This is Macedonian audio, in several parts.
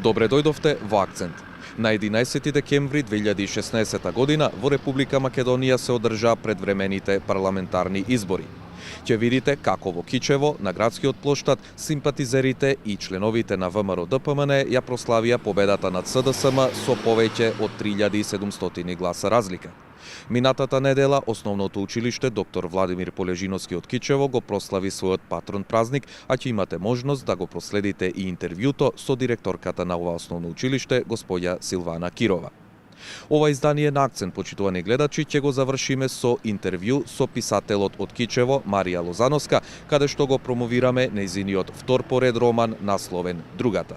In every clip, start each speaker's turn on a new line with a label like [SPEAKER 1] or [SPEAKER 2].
[SPEAKER 1] Добре дојдовте во Акцент. На 11 декември 2016 година во Република Македонија се одржаа предвремените парламентарни избори. Ќе видите како во Кичево, на градскиот плоштад, симпатизерите и членовите на ВМРО-ДПМН ја прославија победата над СДСМ со повеќе од 3700 гласа разлика. Минатата недела Основното училиште доктор Владимир Полежиновски од Кичево го прослави својот патрон празник, а ќе имате можност да го проследите и интервјуто со директорката на ова основно училиште, господја Силвана Кирова. Ова издание на Акцент, почитувани гледачи, ќе го завршиме со интервју со писателот од Кичево, Марија Лозановска, каде што го промовираме нејзиниот втор поред роман насловен Другата.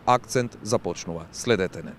[SPEAKER 1] Акцент започнува. Следете не.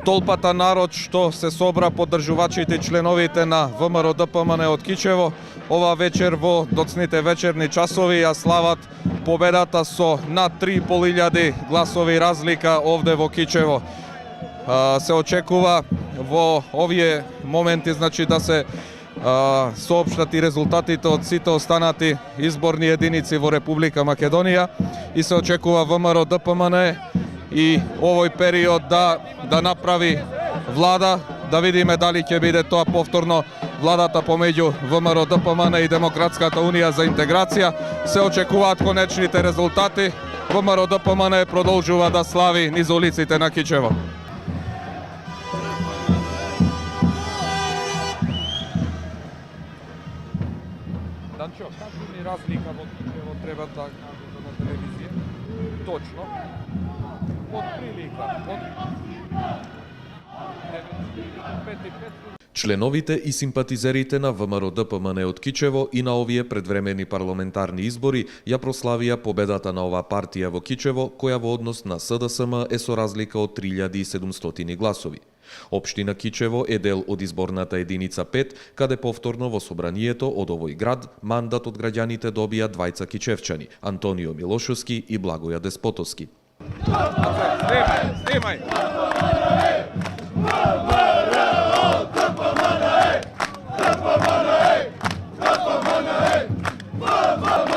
[SPEAKER 1] Толпата народ што се собра поддржувачите и членовите на ВМРО-ДПМН од Кичево, ова вечер во доцните вечерни часови ја слават победата со над 3500 гласови разлика овде во Кичево. Се очекува во овие моменти да се соопштат и резултатите од сите останати изборни единици во Република Македонија и се очекува ВМРО-ДПМН и овој период да направи влада, да видиме дали ќе биде тоа повторно владата помеѓу ВМРО-ДПМН и Демократската унија за интеграција. Се очекуваат конечните резултати. ВМРО-ДПМН продолжува да слави низ улиците на Кичево. Данчо, каква ни разлика во Кичево треба да кажете на телевизија? Точно. Отприлика. Членовите и симпатизерите на ВМРО-ДПМН од Кичево и на овие предвремени парламентарни избори ја прославија победата на оваа партија во Кичево, која во однос на СДСМ е со разлика од 3700 гласови. Општина Кичево е дел од изборната единица 5, каде повторно во собранието од овој град мандат од граѓаните добија двајца кичевчани, Антонио Милошовски и Благоја Деспотовски.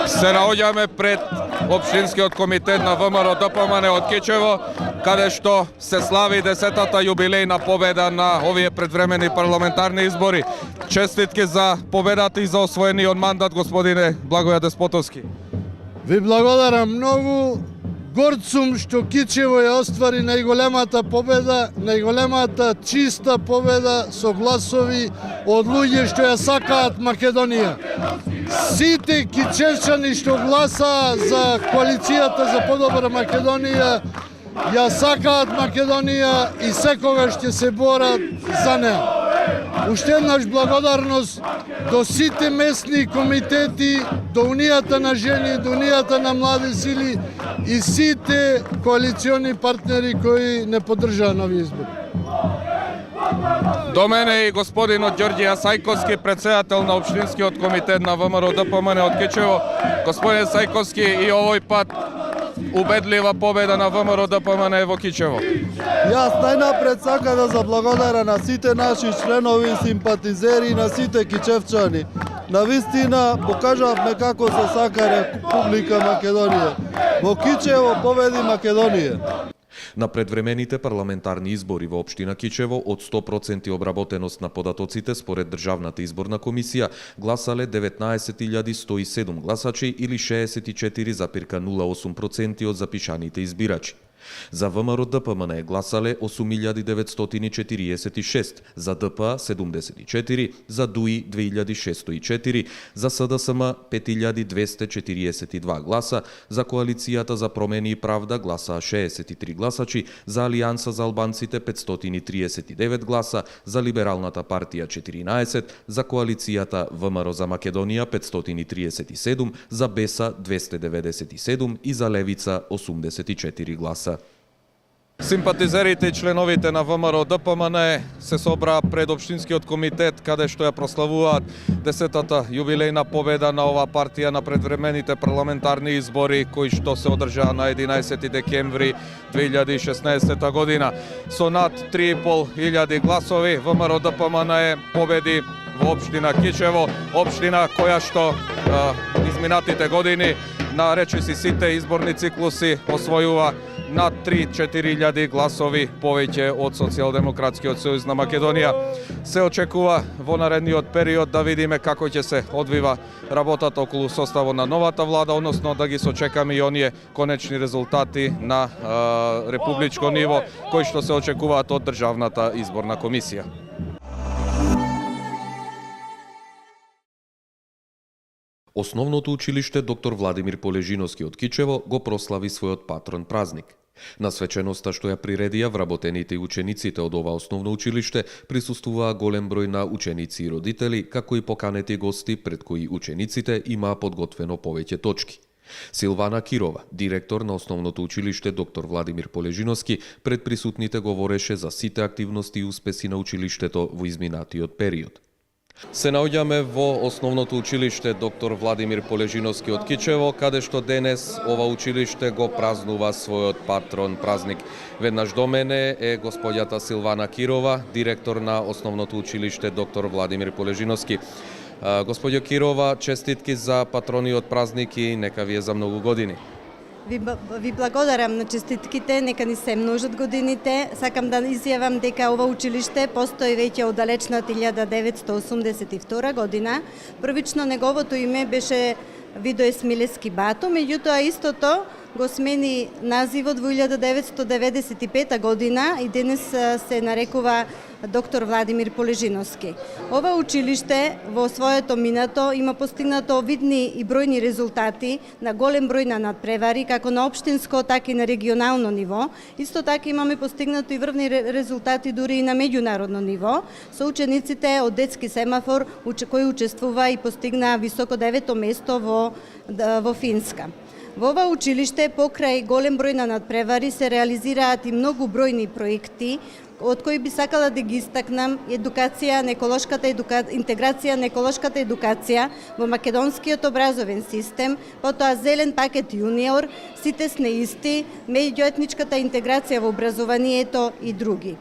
[SPEAKER 2] Се наоѓаме пред Општинскиот комитет на ВМРО-ДПМН од Кичево, каде што се слави 10-та јубилејна победа на овие предвремени парламентарни избори. Честитки за победата и за освоениот мандат, господине Благоја Деспотовски.
[SPEAKER 3] Ви благодарам многу. Горд сум што Кичево ја оствари најголемата победа, најголемата чиста победа со гласови од луѓе што ја сакаат Македонија. Сите кичевчани што гласаа за коалицијата за подобра Македонија, ја сакаат Македонија и секогаш ќе се борат за неа. Уште еднаш благодарност до сите местни комитети, до Унијата на жени, до Унијата на млади сили и сите коалициони партнери кои не поддржаа нови избори.
[SPEAKER 2] До мене и господинот Ѓорѓе Сајковски, председател на Општинскиот комитет на ВМРО-ДПМН од Кичево. Господин Сајковски, и овој пат убедлива победа на ВМРО-ДПМН во Кичево.
[SPEAKER 4] Јас најнапред сака да заблагодарам на сите наши членови, симпатизери и на сите кичевчани. Навистина покажавме како се сака Република Македонија. Во Кичево победи Македонија.
[SPEAKER 1] На предвремените парламентарни избори во општина Кичево од 100% обработеност на податоците според Државната изборна комисија гласале 19.107 гласачи или 64,08% од запишаните избирачи. За ВМРО-ДПМН гласале 8.946, за ДПА 74, за ДУИ 2.604, за СДСМ 5.242 гласа, за Коалицијата за промени и правда гласаа 63 гласачи, за Алијанса за албанците 539 гласа, за Либералната партија 14, за Коалицијата ВМРО за Македонија 537, за БЕСА 297 и за Левица 84 гласа.
[SPEAKER 2] Симпатизерите и членовите на ВМРО-ДПМН се собраа пред Општинскиот комитет, каде што ја прославуваат 10-та јубилејна победа на оваа партија на предвремените парламентарни избори, кои што се одржаа на 11 декември 2016 година. Со над 3.500 гласови, ВМРО-ДПМН победи во општина Кичево, општина која што изминатите години на речиси сите изборни циклуси освојува над 3-4 гласови повеќе од Социјалдемократскиот сојуз на Македонија. Се очекува во наредниот период да видиме како ќе се одвива работата околу составот на новата влада, односно да ги сочекаме и оние конечни резултати на републичко ниво кои што се очекуваат од Државната изборна комисија.
[SPEAKER 1] Основното училиште доктор Владимир Полежиновски од Кичево го прослави својот патрон празник. На свеченоста што ја приредија вработените и учениците од ова основно училиште присуствуваа голем број на ученици и родители, како и поканети гости пред кои учениците имаа подготвено повеќе точки. Силвана Кирова, директор на основното училиште доктор Владимир Полежиновски, пред присутните говореше за сите активности и успеси на училиштето во изминатиот период. Се наоѓаме во основното училиште доктор Владимир Полежиновски од Кичево, каде што денес ова училиште го празнува својот патрон празник. Веднаш до мене е господјата Силвана Кирова, директор на основното училиште доктор Владимир Полежиновски. Господјо Кирова, честитки за патрониот празник и нека ви е за многу години.
[SPEAKER 5] Ви благодарам на честитките, нека ни се множат годините. Сакам да изјавам дека ова училиште постои веќе од далечната 1982 година. Првично неговото име беше Видој Смилевски Бато, меѓутоа истото го смени називот во 1995 година и денес се нарекува доктор Владимир Полежиновски. Ова училиште во своето минато има постигнато видни и бројни резултати на голем број на надпревари, како на општинско, така и на регионално ниво. Исто така имаме постигнато и врвни резултати дури и на меѓународно ниво, со учениците од детски семафор кој учествува и постигна високо 9-то место во Финска. Во ова училиште, покрај голем број на надпревари, се реализираат и многу бројни проекти, од кои би сакала да ги истакнам интеграција на еколошката едукација во македонскиот образовен систем, потоа зелен пакет јуниор, сите сме исти, меѓуетничката интеграција во образованието и други.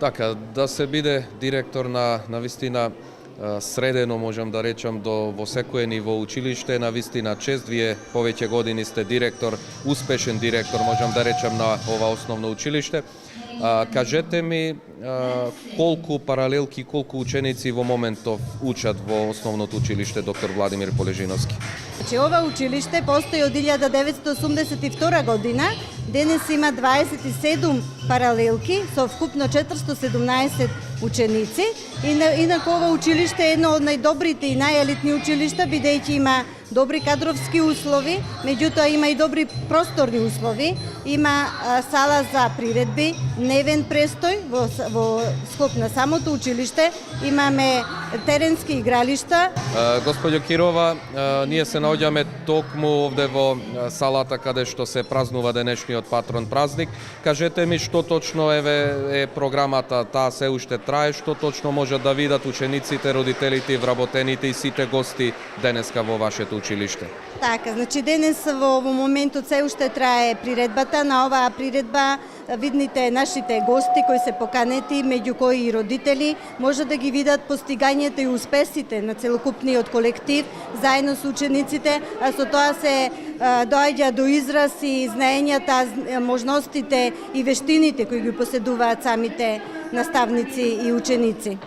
[SPEAKER 2] Така, да се биде директор на вистина средено, можам да речам, во секое ниво училиште, на вистина чест. Вие повеќе години сте директор, успешен директор, можам да речам, на ова основно училиште. Кажете ми колку паралелки, колку ученици во моментов учат во основното училиште доктор Владимир Полежиновски?
[SPEAKER 5] Значи, ова училиште постои од 1982 година, денес има 27 паралелки со вкупно 417 ученици. Инаку ова училиште е едно од најдобрите и најелитни училишта, бидејќи има добри кадровски услови, меѓутоа има и добри просторни услови, има сала за приредби, дневен престој во склоп на самото училиште, имаме теренски игралишта.
[SPEAKER 2] Господјо Кирова, ние се наоѓаме токму овде во салата каде што се празнува денешниот патрон празник. Кажете ми што точно е програмата, таа се уште трае, што точно можат да видат учениците, родителите, вработените и сите гости денеска во вашето училиште?
[SPEAKER 5] Така, значи денес во моментот се уште трае приредбата. На оваа приредба видните нашите гости кои се поканети, меѓу кои и родители, може да ги видат постигањето и успесите на целокупниот колектив заедно со учениците, а со тоа се доаѓа до израз и знаењата, можностите и вештините кои ги поседуваат самите наставници и ученици.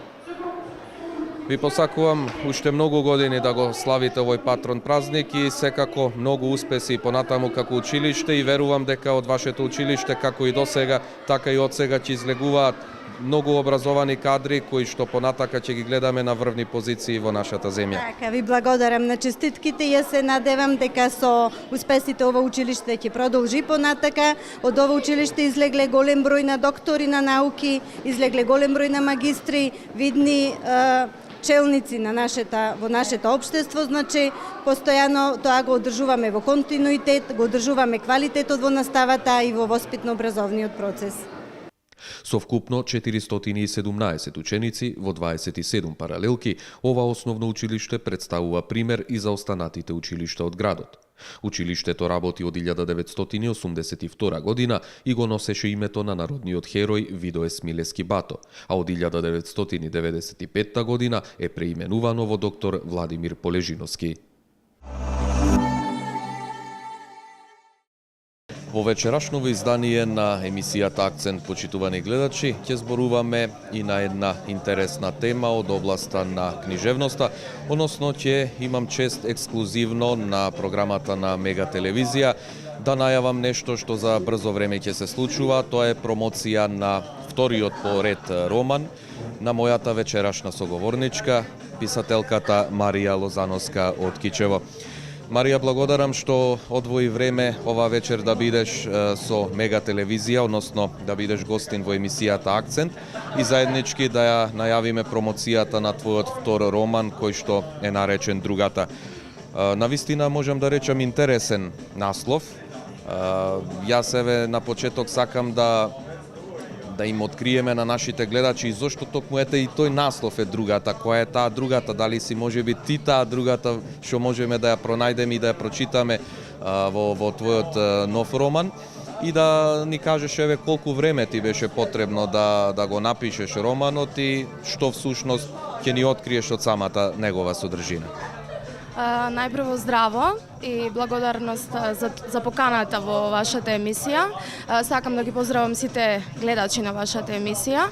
[SPEAKER 2] Ви посакувам уште многу години да го славите овој патрон празник и секако многу успеси понатаму како училиште и верувам дека од вашето училиште како и досега, така и од сега ќе излегуваат многу образовани кадри кои што понатака ќе ги гледаме на врвни позиции во нашата земја.
[SPEAKER 5] Така, ви благодарам на честитките и јас се надевам дека со успесите ова училиште ќе продолжи понатака. Од ова училиште излегле голем број на доктори на науки, излегле голем број на магистри, видни челници во нашето општество, значи постојано тоа го одржуваме во континуитет, го одржуваме квалитетот во наставата и во воспитно-образовниот процес.
[SPEAKER 1] Со вкупно 417 ученици во 27 паралелки, ова основно училиште представува пример и за останатите училишта од градот. Училиштето работи од 1982 година и го носеше името на народниот херој Видоес Милески Бато, а од 1995 година е преименувано во доктор Владимир Полежиновски. Во вечерашново издание на емисијата Акцент, почитувани гледачи, ќе зборуваме и на една интересна тема од областа на книжевноста, односно ќе имам чест ексклузивно на програмата на Мега телевизија да најавам нешто што за брзо време ќе се случува. Тоа е промоција на вториот по ред роман на мојата вечерашна соговорничка, писателката Марија Лозановска од Кичево. Марија, благодарам што одвои време ова вечер да бидеш со Мега телевизија, односно да бидеш гостин во емисијата Акцент и заеднички да ја најавиме промоцијата на твојот втор роман кој што е наречен Другата. Навистина можам да речам интересен наслов. Јас еве на почеток сакам да им откриеме на нашите гледачи зошто токму ете и тој наслов е Другата. Која е таа другата? Дали си можеби ти таа другата што можеме да ја пронајдеме и да ја прочитаме во твојот нов роман? И да ни кажеш еве колку време ти беше потребно да го напишеш романот и што всушност ќе ни откриеш од самата негова содржина.
[SPEAKER 6] Најпрво здраво и благодарност за поканата во вашата емисија. Сакам да ги поздравам сите гледачи на вашата емисија.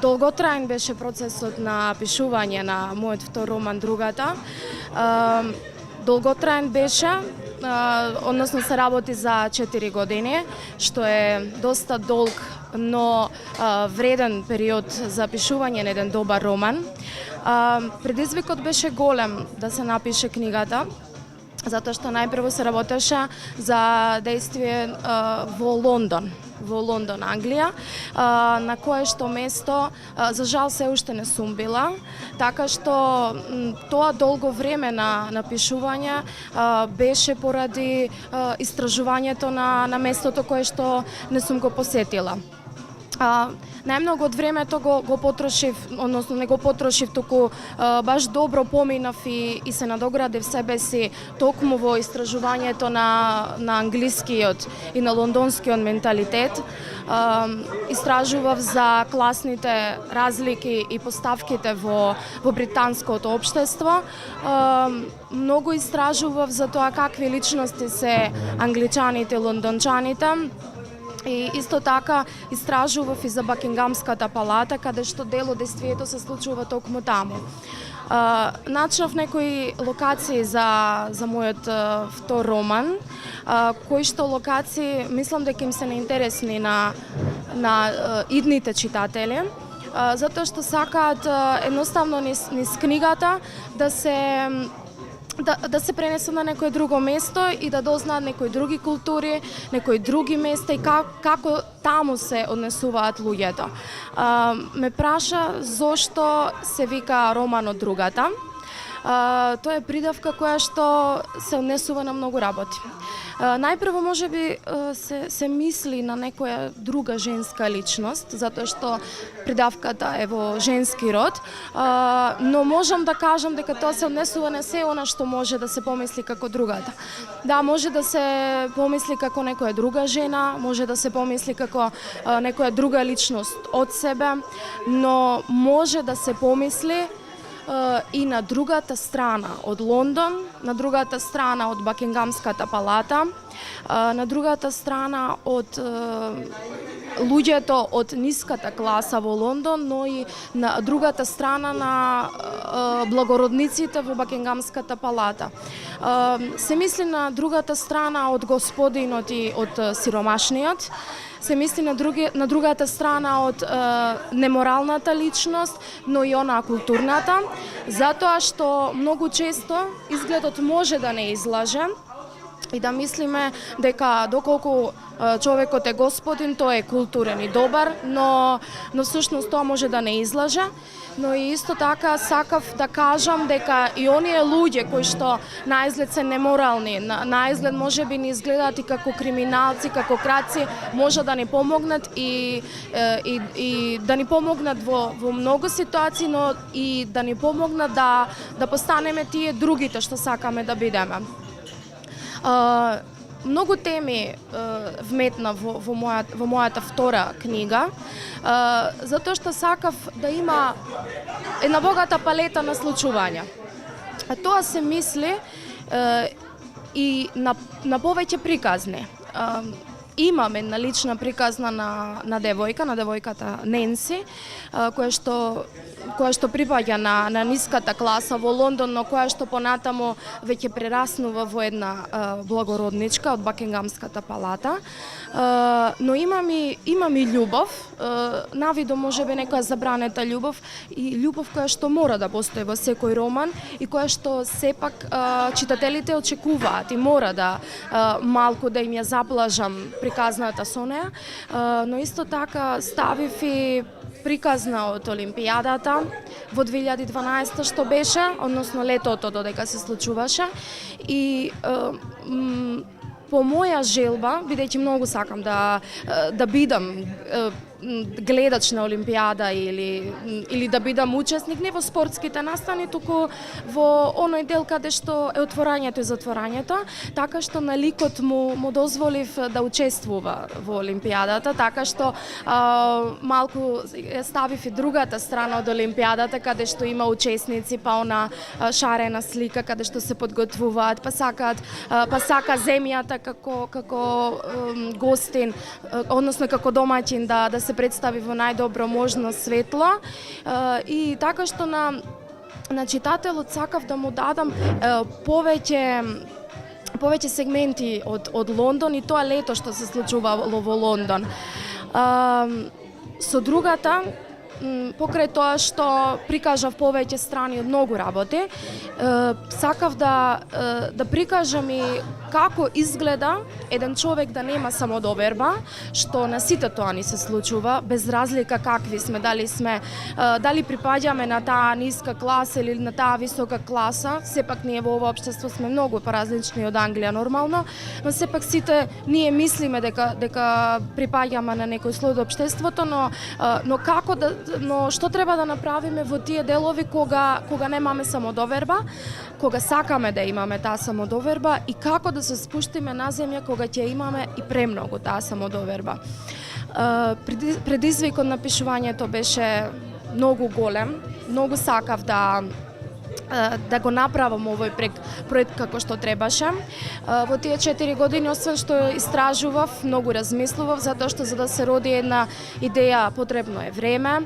[SPEAKER 6] Долготраен беше процесот на пишување на мојот втор роман Другата. Долготраен беше, односно се работи за 4 години, што е доста долг, но вреден период за пишување на еден добар роман. Предизвикот беше голем да се напише книгата, затоа што најпрво се работеше за действие во Лондон, Англија, на кое што место, за жал, се уште не сум била, така што тоа долго време на пишување беше поради истражувањето на местото кое што не сум го посетила. Најмногу од времето го потрошив, односно не го потрошив, туку баш добро поминав и се надоградив себе си токму во истражувањето на англискиот и на лондонскиот менталитет. Истражував за класните разлики и поставките во британското општество. Многу истражував за тоа какви личности се англичаните и лондончаните. И исто така истражував и за Бакингамската палата, каде што дел од действието се случува токму таму. Начнав некои локации за мојот втор роман, кои што локации мислам дека им се неинтересни на идните читатели, затоа што сакаат едноставно низ книгата да се пренесат на некое друго место и да дознаат некои други култури, некои други места и како таму се однесуваат луѓето. Ме праша зошто се вика роман од другата. Тоа е придавка која што се однесува на многу работи. Најпрво можеби се мисли на некоја друга женска личност, затоа што придавката е во женски род, но можам да кажам дека тоа се однесува на се она што може да се помисли како другата. Да, може да се помисли како некоја друга жена, може да се помисли како некоја друга личност од себе, но може да се помисли и на другата страна од Лондон, на другата страна од Бакингамската палата, на другата страна од луѓето од ниската класа во Лондон, но и на другата страна на благородниците во Бакингамската палата. Се мисли на другата страна од господинот и од сиромашниот, се мисли на другата страна од неморалната личност, но и онаа културната, затоа што многу често изгледот може да не излаже и да мислиме дека доколку човекот е господин, тој е културен и добар, но всушност тоа може да не излаже. Но и исто така сакав да кажам дека и оние луѓе кои што наизглед се неморални, наизглед можеби ни изгледаат и како криминалци, како крадци, може да ни помогнат и да ни помогнат во многу ситуации, но и да ни помогнат да постанеме тие другите што сакаме да бидеме. Многу теми вметна во мојата втора книга, затоа што сакав да има една богата палета на случувања. Тоа се мисли и на повеќе приказни. Имам една лична приказна на девојката Ненси, која што припаѓа на ниската класа во Лондон, но која што понатаму веќе прераснува во една благородничка од Бакингамската палата. Но имам и љубов, навидо можеби некоја забранета љубов и љубов која што мора да постои во секој роман и која што сепак читателите очекуваат и мора да малку да им ја заплажам приказната со неа, но исто така ставив и приказна од Олимпијадата во 2012 што беше, односно летото додека се случуваше и по моја желба, бидејќи многу сакам да бидам гледач на Олимпијада или да бидам учесник не во спортските настани, туку во оној дел каде што е отворањето и затворањето, така што на ликот му дозволив да учествува во Олимпијадата, така што малку ставив и другата страна од Олимпијадата, каде што има учесници, па она шарена слика каде што се подготвуваат, па сака земјата како гостин, односно како домаќин да се представи во најдобро можно светло и така што на читателот сакав да му дадам повеќе повеќе сегменти од Лондон и тоа лето што се случувало во Лондон. Со другата, покрај тоа што прикажав повеќе страни од многу работи, сакав да прикажам и како изгледа еден човек да нема самодоверба, што на сите тоа ни се случува, без разлика какви сме, дали припаѓаме на таа ниска класа или на таа висока класа, сепак ние во ова општество сме многу поразлични од Англија нормално, но сепак сите ние мислиме дека припаѓаме на некој слој од општеството, но што треба да направиме во тие делови кога немаме самодоверба, кога сакаме да имаме таа самодоверба и како да се спуштиме на земја кога ќе имаме и премногу таа самодоверба. Предизвикот на пишувањето беше многу голем, многу сакав да го направам овој проект како што требаше. Во тие 4 години, освен што истражував, многу размислував, затоа што за да се роди една идеја потребно е време,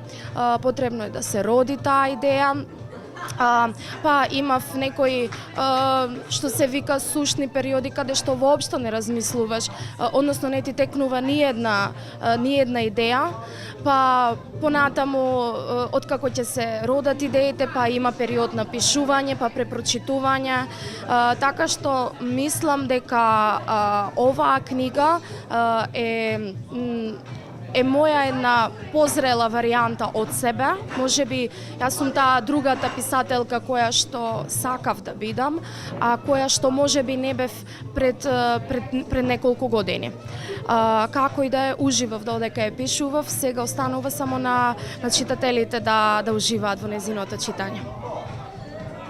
[SPEAKER 6] потребно е да се роди таа идеја. Па имав некои што се вика сушни периоди каде што воопшто не размислуваш, односно не ти текнува ни една идеја. Па понатаму откако ќе се родат идеите, па има период на пишување, па препрочитување, така што мислам дека оваа книга е моја една позрела варијанта од себе. Можеби јас сум таа другата писателка која што сакав да бидам, а која што можеби не бев пред неколку години. Како и да е, уживав додека ја пишував, сега останува само на читателите да уживаат во незиното читање.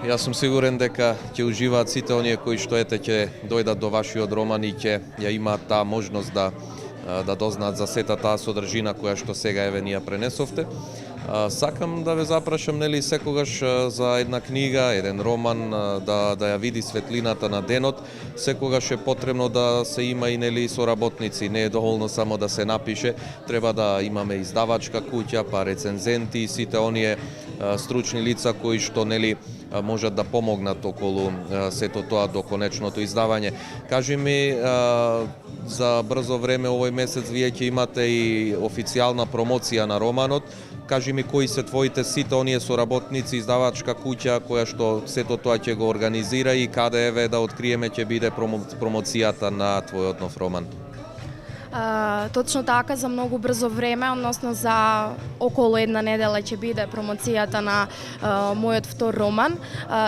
[SPEAKER 1] Јас сум сигурен дека ќе уживаат сите оние кои што ќе дојдат до вашиот роман и ќе ја имаат таа можност да дознаат за сета таа содржина која што сега еве ни ја пренесовте. Сакам да ве запрашам, нели, секогаш за една книга, еден роман, да ја види светлината на денот, секогаш е потребно да се има и, нели, соработници, не е доволно само да се напише, треба да имаме издавачка куќа, па рецензенти и сите оние стручни лица кои што, нели, можат да помогнат околу сето тоа до конечното издавање. Кажи ми, за брзо време овој месец вие ќе имате и официјална промоција на романот. Кажи ми кои се твоите сите оние соработници, издавачка куќа која што сето тоа ќе го организира и каде еве да откриеме ќе биде промоцијата на твојот нов роман?
[SPEAKER 6] Точно така, за многу брзо време, односно за околу една недела ќе биде промоцијата на мојот втор роман.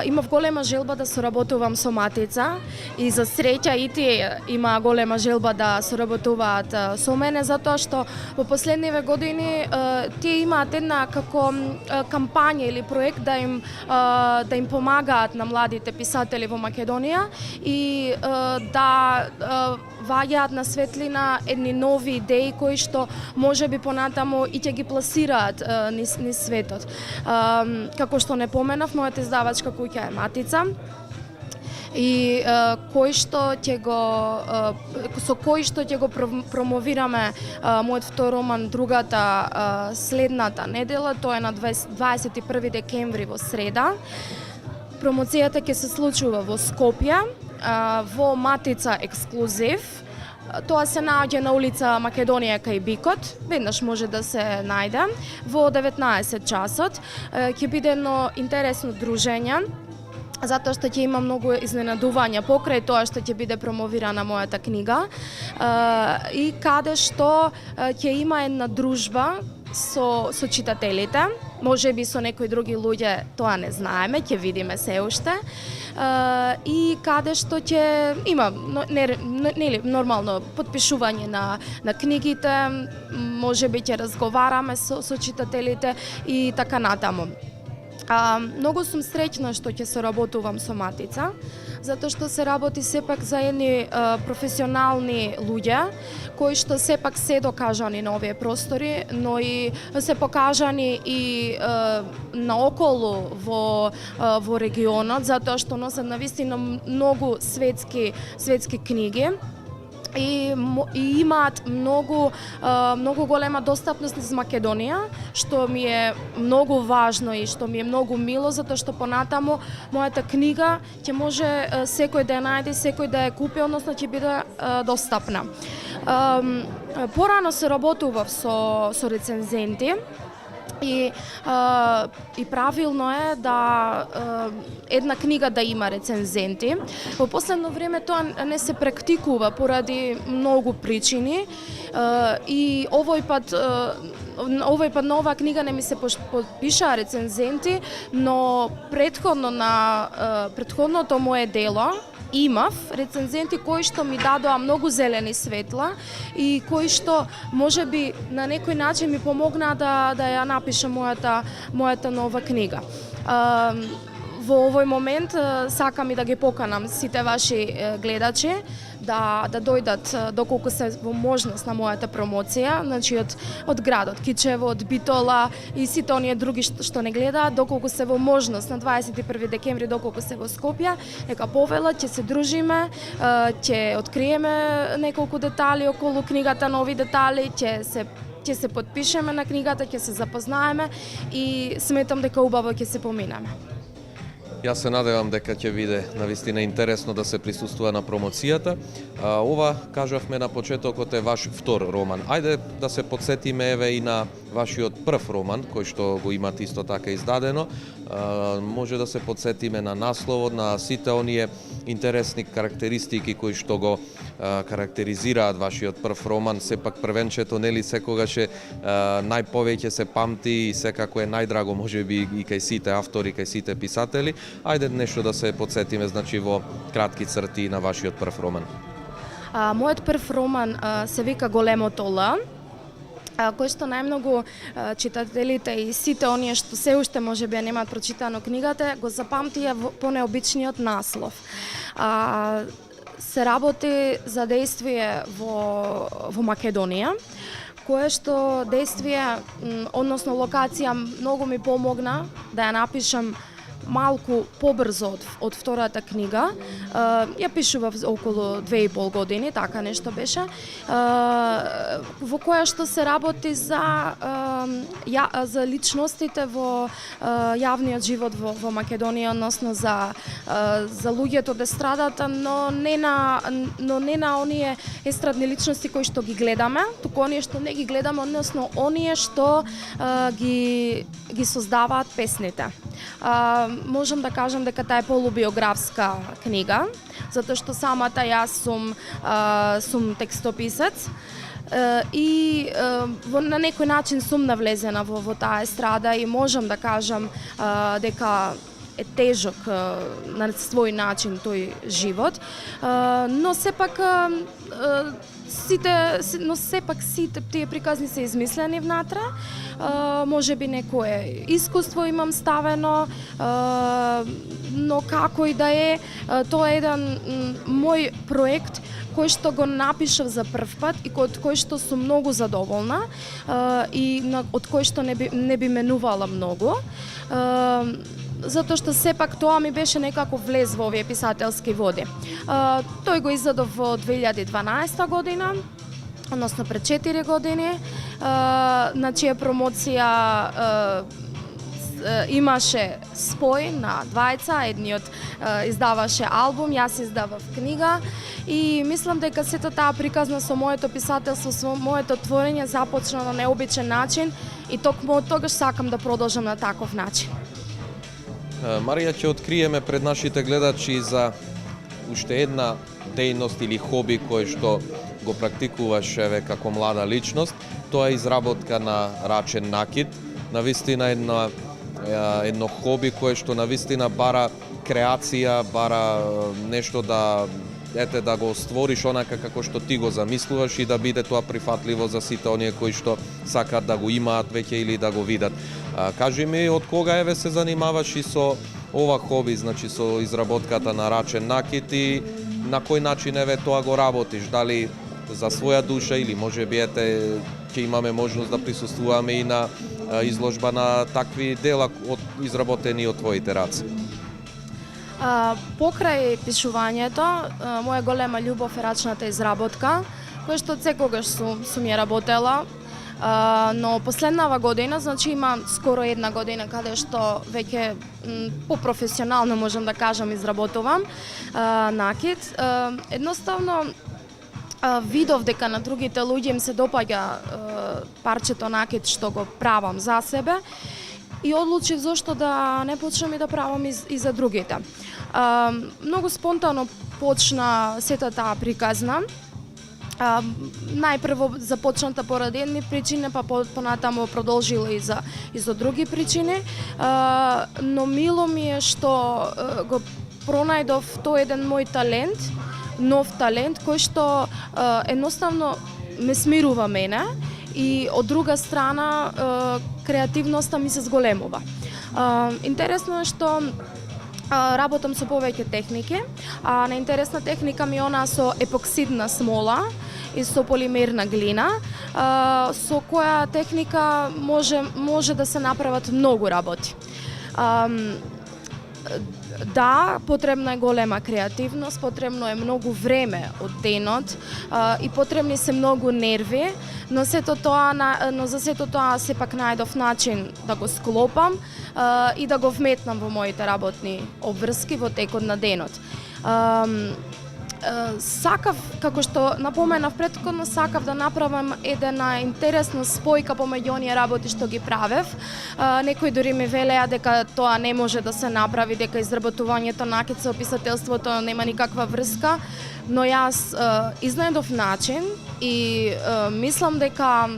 [SPEAKER 6] Имав голема желба да соработувам со Матица и за среќа и тие има голема желба да соработуваат со мене, затоа што во последниве години тие имаат една како кампања или проект да им помагаат на младите писатели во Македонија и да ваѓаат на светлина едни нови идеи кои што можеби понатаму и ќе ги пласираат низ светот. Како што не поменав, мојата издавачка куќа е Матица и со кој што ќе го промовираме мојот втор роман другата следната недела, тоа е на 21 декември во среда. Промоцијата ќе се случува во Скопје, во Матица ексклузив. Тоа се наоѓа на улица Македонија кај Бикот, веднаш може да се најде. Во 19 часот ќе биде едно интересно дружење, затоа што ќе има многу изненадувања покрај тоа што ќе биде промовирана мојата книга и каде што ќе има една дружба со читателите, можеби со некои други луѓе, тоа не знаеме, ќе видиме се уште. И каде што ќе има нормално потпишување на книгите, можеби ќе разговараме со читателите и така натаму. Многу сум среќна што ќе соработувам со Матица, затоа што се работи сепак за едни професионални луѓе, кои што сепак се докажани на овие простори, но и се покажани и наоколу во регионот, затоа што носат навистина многу светски книги. и имаат многу голема достапност из Македонија, што ми е многу важно и што ми е многу мило, затоа што понатаму мојата книга ќе може секој да ја најде, секој да ја купи, односно ќе биде достапна. Порано се работував со рецензенти, и правилно е да една книга да има рецензенти. Во последно време тоа не се практикува поради многу причини и овој пат на оваа книга не ми се подпишаа рецензенти, но претходното мое дело имав рецензенти кои што ми дадоа многу зелени светла и кои што можеби на некој начин ми помогнаа да ја напишам мојата нова книга. Во овој момент сакам и да ги поканам сите ваши гледачи да дојдат доколку се во можност на мојата промоција, значи од градот Кичево, од Битола и сите оние други што не гледаат, доколку се во можност на 21 декември, доколку се во Скопје, нека повелат, ќе се дружиме, ќе откриеме неколку детали околу книгата, нови детали, ќе се подпишеме на книгата, ќе се запознаеме и сметам дека убаво ќе се поминеме.
[SPEAKER 1] Јас се надевам дека ќе биде навистина интересно да се присуствува на промоцијата. Ова, кажавме на почетокот, е ваш втор роман. Ајде да се подсетиме еве и на вашиот прв роман, кој што го имате исто така издадено. Може да се подсетиме на насловот, на сите оние интересни карактеристики кои што го карактеризираат вашиот прв роман. Сепак првенчето нели секогаш е најповеќе се памти и секако е најдраго можеби и кај сите автори, кај сите писатели. Ајде нешто да се подсетиме, значи во кратки црти на вашиот прв роман.
[SPEAKER 6] Мојот прв роман се вика Големото Л, кој што најмногу читателите и сите оние што се уште можеби ја немаат прочитано книгата, го запамтија по необичниот наслов. Се работи за дејствие во Македонија, кое што дејствие, односно локација, многу ми помогна да ја напишам малку побрзо од втората книга. Ја пишував околу 2,5 години, така нешто беше, во која што се работи за личностите во јавниот живот во Македонија, односно за луѓето де страдат, но не на оние естрадни личности кои што ги гледаме, туку оние што не ги гледаме, односно оние што ги создаваат песните. Можам да кажам дека таа е полубиографска книга, затоа што самата јас сум текстописец и на некој начин сум навлезена во таа естрада и можам да кажам дека е тежок на свој начин тој живот, но сепак сите тие приказни се измислени внатре. Може би некое искуство имам ставено, но како и да е, тоа е еден мој проект кој што го напишав за прв пат и од кој што сум многу задоволна и од кој што не би менувала многу. Затоа што сепак тоа ми беше некако влез во овие писателски води. Тој го издадов во 2012 година, односно пред 4 години, на чија промоција имаше спој на двајца, едниот издаваше албум, јас издавав книга и мислам дека сета таа приказна со моето писателство, со моето творење започна на необичен начин и токму од тогаш сакам да продолжам на таков начин.
[SPEAKER 1] Марија, ќе откриеме пред нашите гледачи за уште една дејност или хоби кој што го практикуваш еве како млада личност. Тоа е изработка на рачен накид. Навистина едно хоби кое што навистина бара креација, бара нешто да го створиш онака како што ти го замислуваш и да биде тоа прифатливо за сите оние кои што сакаат да го имаат веќе или да го видат. Кажи ми, од кога еве се занимаваш и со ова хоби, значи со изработката на рачен накид и на кој начин еве тоа го работиш? Дали за своја душа или можеби ќе имаме можност да присуствуваме и на изложба на такви дела изработени од твоите раце?
[SPEAKER 6] Покрај пишувањето, моја голема љубов е рачната изработка, која што секогаш сум ја работела, но последнава година, значи има скоро една година каде што веќе попрофесионално можам да кажам изработувам накид. Едноставно видов дека на другите луѓе им се допаѓа парчето накид што го правам за себе и одлучив зошто да не почнам и да правам и за другите. Многу спонтано почна сета таа приказна. Најпрво започната поради едни причини, па понатаму продолжила и за други причини, но мило ми е што го пронајдов тој еден мој талент, нов талент кој што едноставно ме смирува мене и од друга страна креативноста ми се зголемува. Интересно е што работам со повеќе техники, а најинтересна техника ми е она со епоксидна смола и со полимерна глина, со која техника може да се направат многу работи. Да, потребна е голема креативност, потребно е многу време од денот и потребни се многу нерви, но за сето тоа сепак најдов начин да го склопам и да го вметнам во моите работни обврски во текот на денот. Сакав, како што напоменав претходно, сакав да направам една интересна спојка помеѓу оние работи што ги правев. Некои дури ми велеа дека тоа не може да се направи, дека изработувањето накид со писателството нема никаква врска, но јас изнајдов начин и мислам дека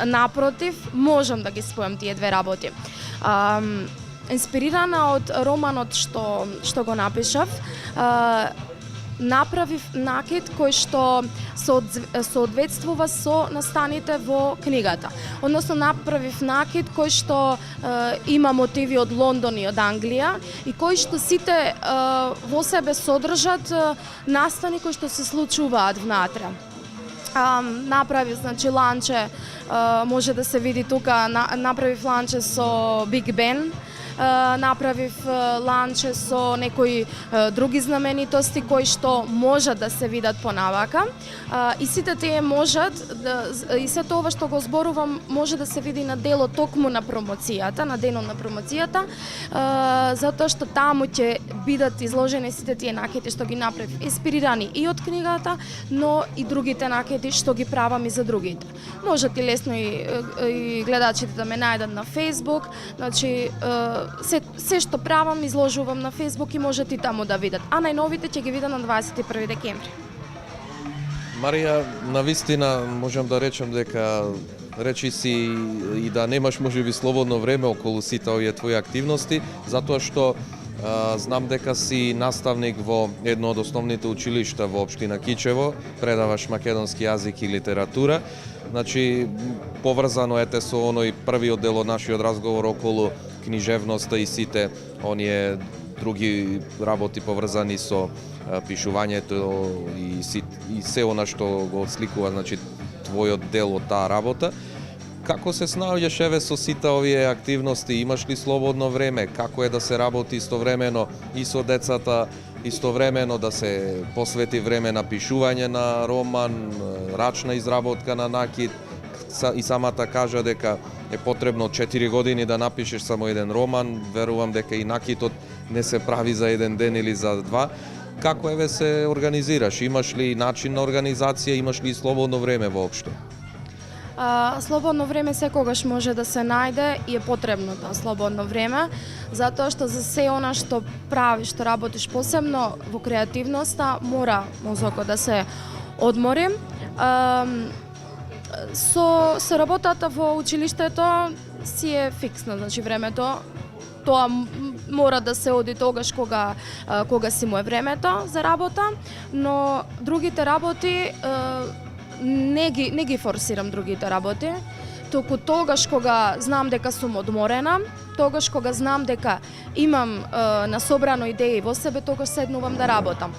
[SPEAKER 6] напротив можам да ги спојам тие две работи. Инспирирана од романот што го напишав, направив накид кој што соодветствува со настаните во книгата. Односно направив накид кој што има мотиви од Лондон и од Англија и кој што сите во себе содржат настани кои што се случуваат внатре. Направив, значи, ланче, може да се види тука, направив ланче со Биг Бен, направив ланче со некои други знаменитости кои што можат да се видат понавака и сите тие можат и сето ова што го зборувам може да се види на делот токму на промоцијата, на денот на промоцијата, затоа што таму ќе бидат изложени сите тие накиди што ги направив, инспирирани и од книгата, но и другите накиди што ги правам и за другите. Можат и лесно и гледачите да ме најдат на Facebook, значи се што правам изложувам на Facebook и можат и таму да видат. А најновите ќе ги видат на 21 декември.
[SPEAKER 1] Марија, навистина можам да речам дека речи си и да немаш можеби слободно време околу сите овие твои активности, затоа што знам дека си наставник во едно од основните училишта во општина Кичево, предаваш македонски јазик и литература. Значи, поврзано ете со оној првиот дел од нашиот разговор околу книжевноста и сите оние други работи поврзани со пишувањето и се она што го отсликува, значи, твојот дел од таа работа. Како се снаоѓаш еве со сите овие активности? Имаш ли слободно време? Како е да се работи истовремено и со децата, истовремено да се посвети време на пишување на роман, рачна изработка на накид, и самата кажа дека е потребно 4 години да напишеш само еден роман, верувам дека и накидот не се прави за еден ден или за два. Како еве се организираш? Имаш ли начин на организација, имаш ли слободно време воопшто?
[SPEAKER 6] Слободно време секогаш може да се најде и е потребно тоа слободно време, затоа што за се она што правиш, што работиш, посебно во креативноста, мора мозокот да се одмори. Со работата во училиштето си е фиксно, значи времето тоа мора да се оди тогаш кога си му е времето за работа, но другите работи не ги форсирам другите работи, толку тогаш кога знам дека сум одморена, тогаш кога знам дека имам насобрано идеи во себе, тогаш седнувам да работам.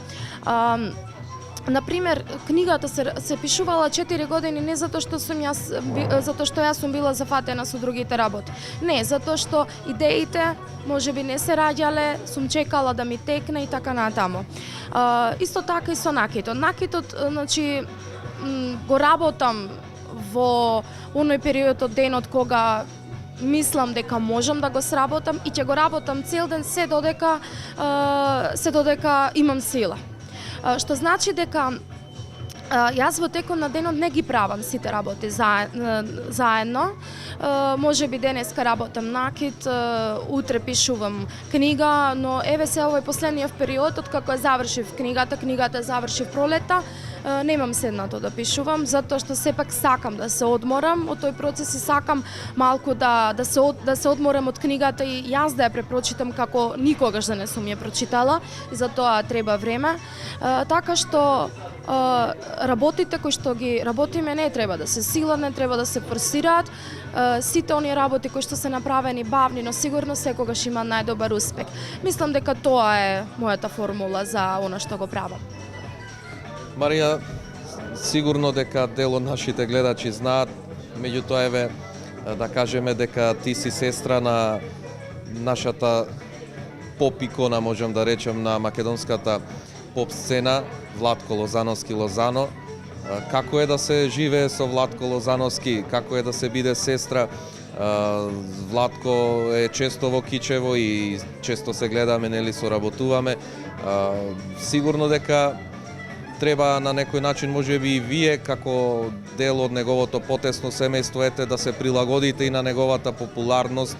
[SPEAKER 6] Например, книгата се пишувала 4 години не затоа што јас сум била зафатена со другите работи. Не, затоа што идеите можеби не се раѓале, сум чекала да ми текне и така натаму. Исто така и со накитот. Накитот, значи, го работам во оној период од денот кога мислам дека можам да го сработам и ќе го работам цел ден се додека имам сила. Што значи дека јас во текот на денот не ги правам сите работи заедно. Може би денеска работам накид, утре пишувам книга, но еве се овој последниот период, откако ја завршив книгата завршив пролета, немам седнато да пишувам, затоа што сепак сакам да се одморам од тој процес и сакам малку да се одморам од книгата и јас да ја препрочитам како никогаш да не сум ја прочитала и за тоа треба време. Така што работите кои што ги работиме не треба да се силат, не треба да се форсираат. Сите оние работи кои што се направени бавни, но сигурно секогаш има најдобар успех. Мислам дека тоа е мојата формула за она што го правам.
[SPEAKER 2] Марија, сигурно дека дел од нашите гледачи знаат, меѓутоа еве да кажеме дека ти си сестра на нашата поп икона, можам да речем, на македонската поп сцена, Владко Лозановски Лозано. Како е да се живее со Владко Лозановски? Како е да се биде сестра? Владко е често во Кичево и често се гледаме, нели, соработуваме. Сигурно дека треба на некој начин, можеби и вие како дел од неговото потесно семејство да се прилагодите и на неговата популарност,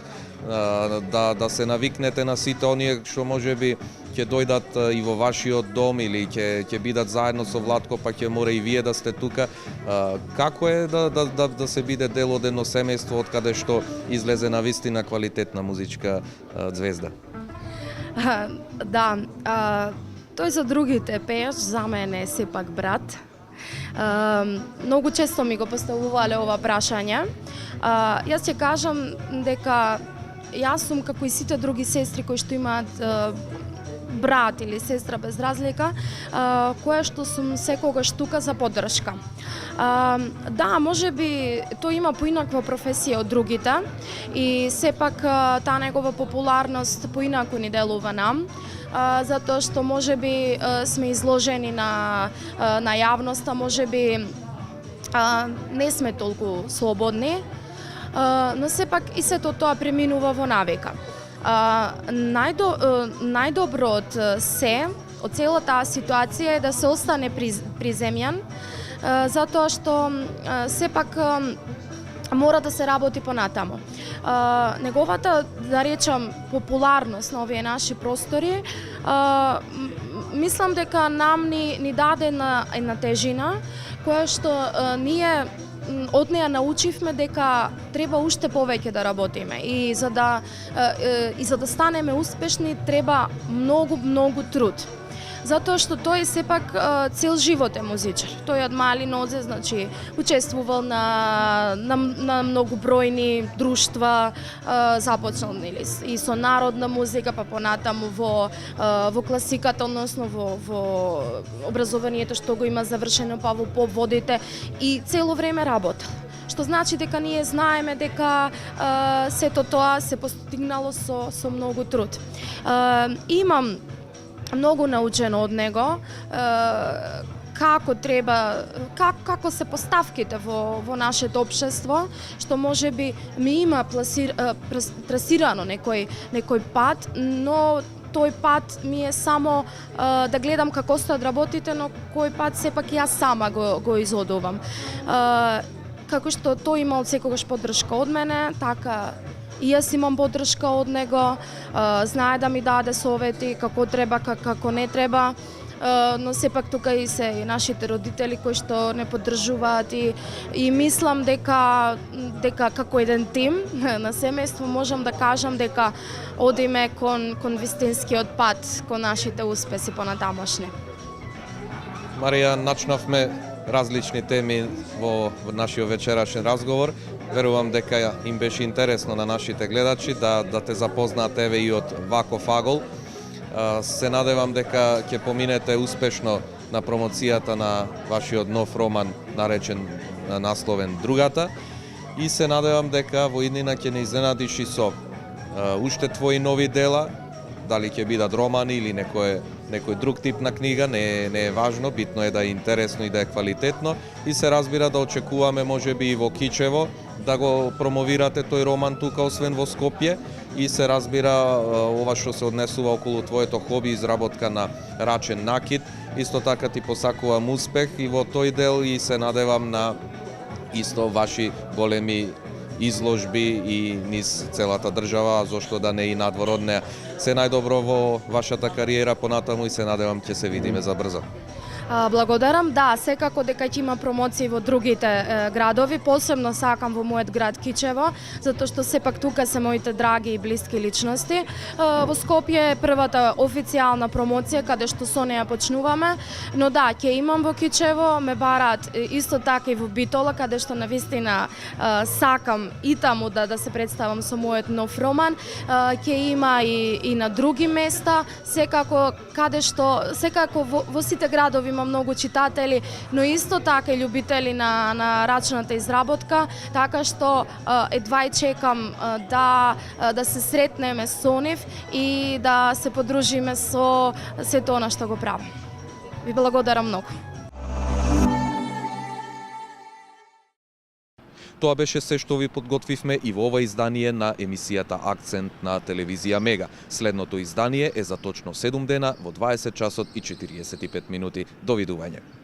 [SPEAKER 2] да се навикнете на сите оние што можеби ќе дојдат и во вашиот дом или ќе бидат заедно со Владко, па ќе мора и вие да сте тука. Како е да се биде дел од едно семејство од каде што излезе на вистина квалитетна музичка ѕвезда?
[SPEAKER 6] Да, тој за другите пееш, за мене е сепак брат. Многу често ми го поставувале ова прашање. Јас ќе кажам дека јас сум како и сите други сестри кои што имаат брат или сестра без разлика, која што сум секогаш тука за поддршка. Да, можеби тој има поинаква професија од другите и сепак таа негова популарност поинаку ни делува нам, затоа што можеби сме изложени на јавноста, можеби не сме толку слободни, но сепак и сето тоа преминува во навика. Најдобро од цела таа ситуација е да се остане приземјан, затоа што сепак мора да се работи понатаму. Неговата, да речам, популарност на овие наши простори, мислам дека нам ни даде една тежина, која што ние од неја научивме дека треба уште повеќе да работиме и за да станеме успешни треба многу труд. Затоа што тој сепак цел живот е музичар. Тој од мали нозе, значи, учествувал на многу бројни друштва, започнал и со народна музика, па понатаму во класиката, односно во образованието што го има завршено, па во поп водите и цело време работел. Што значи дека ние знаеме дека сето тоа се постигнало со многу труд. Имам многу научено од него, како се поставките во нашето општество, што можеби ми има трасирано некој пат, но тој пат ми е само да гледам како стојат работите, но кој пат сепак јас сама го изодувам. Како што тој имал секогаш поддршка од мене, така и јас имам поддршка од него, знае да ми даде совети како треба, како не треба, но сепак тука и се и нашите родители кои што не поддржуваат и мислам дека како еден тим на семејство можам да кажам дека одиме кон вистинскиот пат, кон нашите успеси понатамошни.
[SPEAKER 2] Марија, начнавме различни теми во нашиот вечерашен разговор. Верувам дека им беше интересно на нашите гледачи да те запознаат еве и од Вако Фагол. Се надевам дека ќе поминете успешно на промоцијата на вашиот нов роман наречен насловен Другата и се надевам дека во иднина ќе не изненадиш и со уште твои нови дела, дали ќе бидат романи или некој друг тип на книга, не е важно, битно е да е интересно и да е квалитетно и се разбира да очекуваме можеби и во Кичево да го промовирате тој роман тука освен во Скопје и се разбира ова што се однесува околу твоето хоби изработка на рачен накид. Исто така ти посакувам успех и во тој дел и се надевам на исто ваши големи изложби и низ целата држава, зошто да не и надвор од неа. Се најдобро во вашата кариера понатаму и се надевам ќе се видиме за брзо.
[SPEAKER 6] Благодарам. Да, секако дека ќе има промоции во другите градови, посебно сакам во мојот град Кичево, затоа што сепак тука се моите драги и блиски личности. Во Скопје е првата официјална промоција каде што со неја почнуваме, но да, ќе имам во Кичево, ме бараат исто така и во Битола, каде што навистина сакам и таму да се представам со мојот нов роман. Ќе има и на други места, секако во сите градови има многу читатели, но исто така и љубители на рачната изработка, така што едва и чекам да се сретнеме со нив и да се подружиме со сето она што го правам. Ви благодарам многу.
[SPEAKER 1] Тоа беше се што ви подготвивме и во ова издание на емисијата Акцент на телевизија Мега. Следното издание е за точно 7 дена во 20 часот и 45 минути. Довидување.